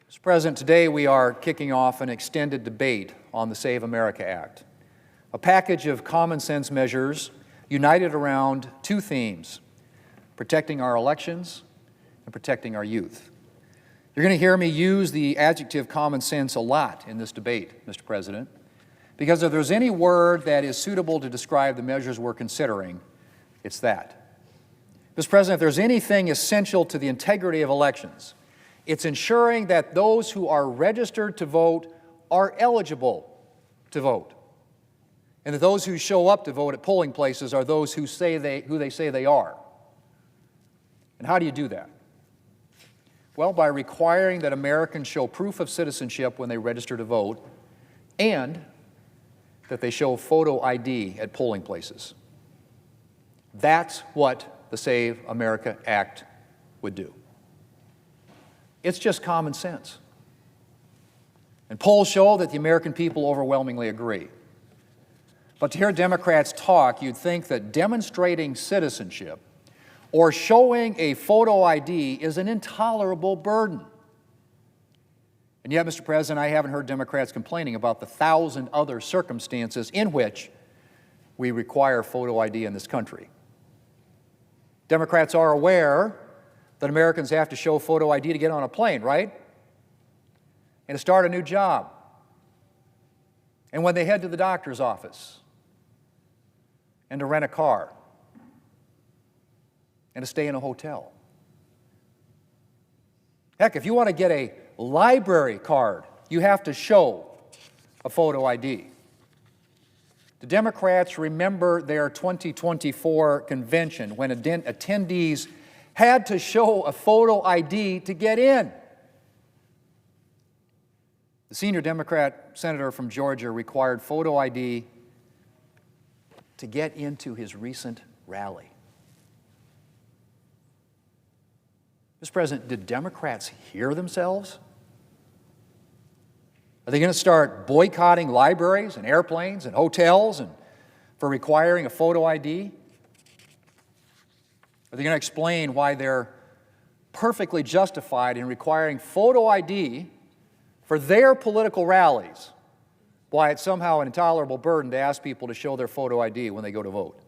Mr. President, today we are kicking off an extended debate on the Save America Act, a package of common sense measures united around two themes: protecting our elections and protecting our youth. You're going to hear me use the adjective common sense a lot in this debate, Mr. President, because if there's any word that is suitable to describe the measures we're considering, it's that. Mr. President, if there's anything essential to the integrity of elections, it's ensuring that those who are registered to vote are eligible to vote, and that those who show up to vote at polling places are those who they say they are. And how do you do that? Well, by requiring that Americans show proof of citizenship when they register to vote, and that they show photo ID at polling places. That's what the Save America Act would do. It's just common sense. And polls show that the American people overwhelmingly agree. But to hear Democrats talk, you'd think that demonstrating citizenship or showing a photo ID is an intolerable burden. And yet, Mr. President, I haven't heard Democrats complaining about the 1,000 other circumstances in which we require photo ID in this country. Democrats are aware that Americans have to show photo ID to get on a plane, right? And to start a new job. And when they head to the doctor's office. And to rent a car. And to stay in a hotel. Heck, if you want to get a library card, you have to show a photo ID. The Democrats remember their 2024 convention when attendees had to show a photo ID to get in. The senior Democrat senator from Georgia required photo ID to get into his recent rally. Mr. President, did Democrats hear themselves? Are they going to start boycotting libraries and airplanes and hotels for requiring a photo ID? Are they going to explain why they're perfectly justified in requiring photo ID for their political rallies, why it's somehow an intolerable burden to ask people to show their photo ID when they go to vote?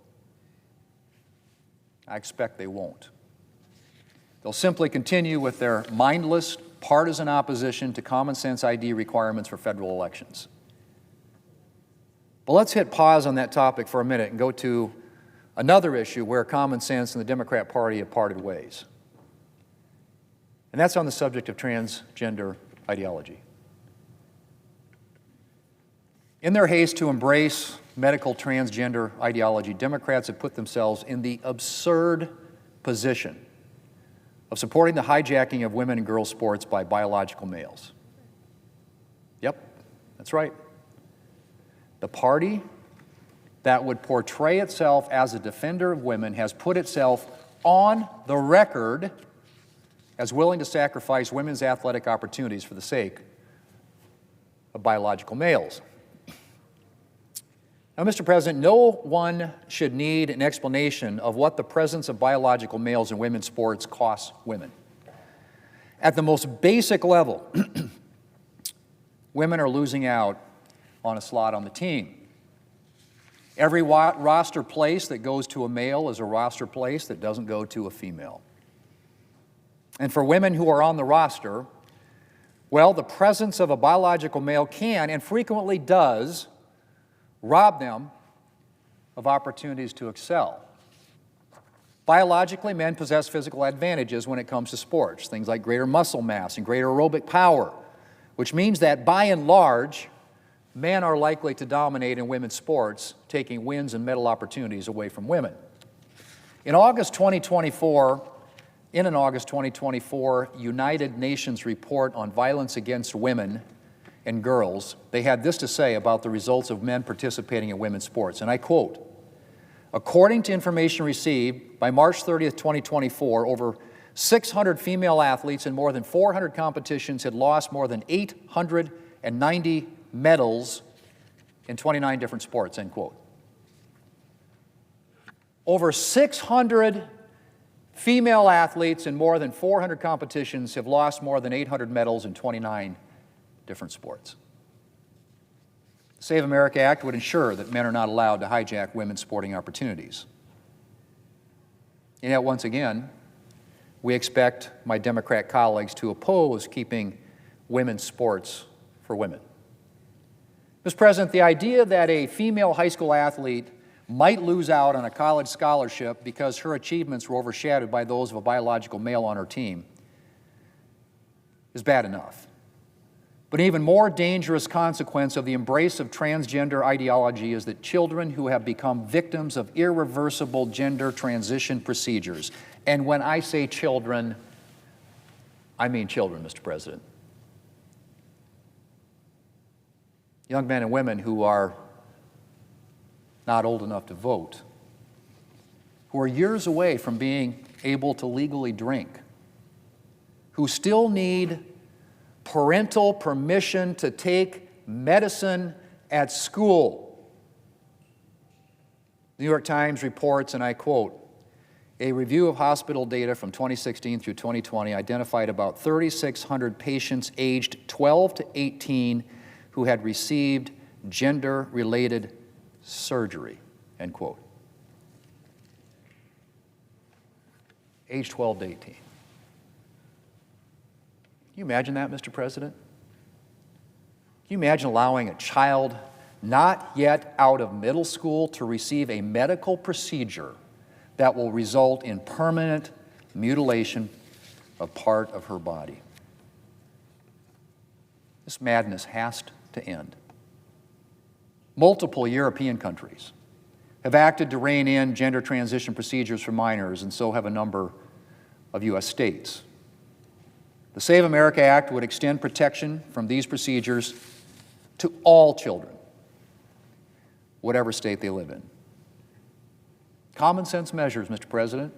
I expect they won't. They'll simply continue with their mindless, partisan opposition to common sense ID requirements for federal elections. But let's hit pause on that topic for a minute and go to another issue where common sense and the Democrat Party have parted ways. And that's on the subject of transgender ideology. In their haste to embrace medical transgender ideology, Democrats have put themselves in the absurd position of supporting the hijacking of women and girls' sports by biological males. Yep, that's right. The party that would portray itself as a defender of women has put itself on the record as willing to sacrifice women's athletic opportunities for the sake of biological males. Now, Mr. President, no one should need an explanation of what the presence of biological males in women's sports costs women. At the most basic level, women are losing out on a slot on the team. Every roster place that goes to a male is a roster place that doesn't go to a female. And for women who are on the roster, well, the presence of a biological male can, and frequently does, rob them of opportunities to excel. Biologically, men possess physical advantages when it comes to sports, things like greater muscle mass and greater aerobic power, which means that by and large, men are likely to dominate in women's sports, taking wins and medal opportunities away from women. In an August 2024 United Nations report on violence against women and girls, they had this to say about the results of men participating in women's sports, and I quote, "According to information received by March 30th, 2024, over 600 female athletes in more than 400 competitions had lost more than 890 medals in 29 different sports," end quote. Over 600 Female athletes in more than 400 competitions have lost more than 800 medals in 29 different sports. The Save America Act would ensure that men are not allowed to hijack women's sporting opportunities. And yet, once again, we expect my Democrat colleagues to oppose keeping women's sports for women. Mr. President, the idea that a female high school athlete might lose out on a college scholarship because her achievements were overshadowed by those of a biological male on her team is bad enough. But an even more dangerous consequence of the embrace of transgender ideology is that children who have become victims of irreversible gender transition procedures, and when I say children, I mean children, Mr. President, young men and women who are not old enough to vote, who are years away from being able to legally drink, who still need parental permission to take medicine at school. The New York Times reports, and I quote, "A review of hospital data from 2016 through 2020 identified about 3,600 patients aged 12 to 18 who had received gender-related surgery," end quote. Age 12 to 18. Can you imagine that, Mr. President? Can you imagine allowing a child not yet out of middle school to receive a medical procedure that will result in permanent mutilation of part of her body? This madness has to end. Multiple European countries have acted to rein in gender transition procedures for minors, and so have a number of U.S. states. The Save America Act would extend protection from these procedures to all children, whatever state they live in. Common sense measures, Mr. President,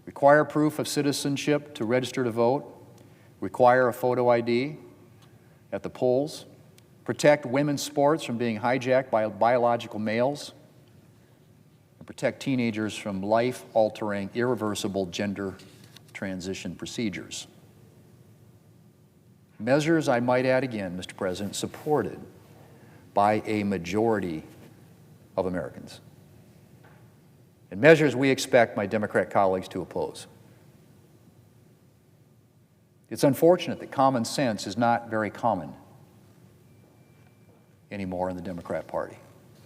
require proof of citizenship to register to vote, require a photo ID at the polls, protect women's sports from being hijacked by biological males, and protect teenagers from life-altering, irreversible gender transition procedures. Measures, I might add again, Mr. President, supported by a majority of Americans. And measures we expect my Democrat colleagues to oppose. It's unfortunate that common sense is not very common anymore in the Democrat Party.